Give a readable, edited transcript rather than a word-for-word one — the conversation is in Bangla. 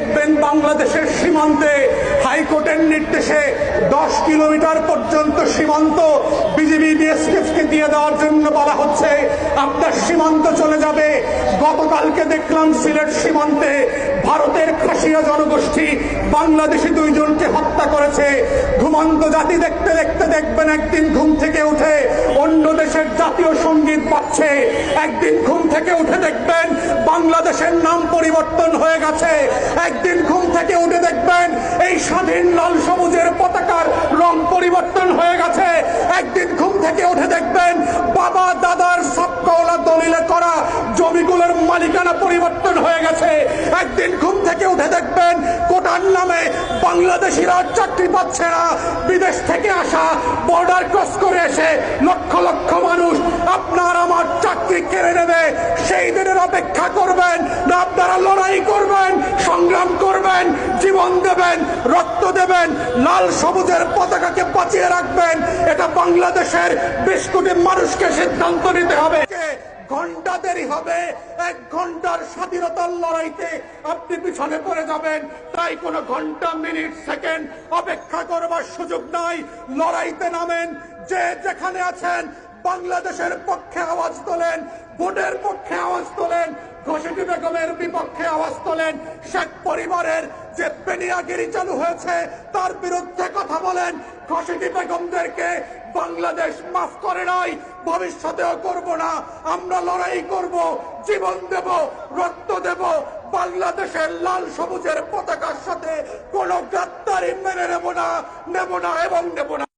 দেখবেন বাংলাদেশের সীমান্তে হাইকোর্টের নির্দেশে 10 কিলোমিটার পর্যন্ত সীমান্ত বিজিবি বিএসএফকে দিয়ে দেওয়ার জন্য বলা হচ্ছে। আপনার সীমান্ত চলে যাবে। গতকালকে দেখলাম সিলেট সীমান্তে ভারতের খাসিয়া জনগোষ্ঠী বাংলাদেশি 2 জনকে হত্যা করেছে। ঘুমন্ত জাতি দেখতে দেখতে দেখবেন একদিন ঘুম থেকে উঠে অন্য দেশের জাতীয় সঙ্গীত বাজছে। একদিন ঘুম থেকে উঠে দেখবেন বাংলাদেশের নাম পরিবর্তন হয়ে গেছে। একদিন ঘুম থেকে উঠে দেখবেন এই স্বাধীন লাল সবুজের পতাকার রং পরিবর্তন হয়ে গেছে। একদিন ঘুম থেকে উঠে দেখবেন বাবা দাদার সাবকওয়ালা দলিলে করা জমিগুলোর মালিকানা পরিবর্তন হয়ে গেছে। একদিন ঘুম থেকে উঠে দেখবেন কোটার নামে বাংলাদেশিরা চাকরি পাচ্ছে না। বিদেশ থেকে আসা বর্ডার ক্রস করে এসে লক্ষ লক্ষ মানুষ আপনার আমার চাকরি কেড়ে নেবে। সেই দিনের অপেক্ষা করবেন না আপনারা লড়াই করবেন, সংগ্রাম করবেন, জীবন দেবেন, রক্ত দেবেন, লাল সবুজের পতাকাকে বাঁচিয়ে রাখবেন? এটা বাংলাদেশের 20 কোটি মানুষকে সিদ্ধান্ত নিতে হবে। ঘন্টা দেরি হবে, 1 ঘন্টার স্বাধীনতার লড়াইতে আপনি পিছনে পড়ে যাবেন। তাই কোনো ঘন্টা মিনিট সেকেন্ড অপেক্ষা করবার সুযোগ নাই। লড়াইতে নামেন। যে যেখানে আছেন বাংলাদেশের পক্ষে আওয়াজ তোলেন, ভোটের পক্ষে আওয়াজ তোলেন, ঘোষিত বেগমের বিপক্ষে আওয়াজ তোলেন, শেখ পরিবারের যে বেনিয়াগিরি চালু হয়েছে তার বিরুদ্ধে কথা বলেন। ঘোষিত বেগমদেরকে বাংলাদেশ মাফ করে নাই, ভবিষ্যতেও করব না। আমরা লড়াই করব, জীবন দেব, রক্ত দেব। বাংলাদেশের লাল সবুজের পতাকার সাথে কোনো গাদ্দারি মেনে নেব না এবং নেব না।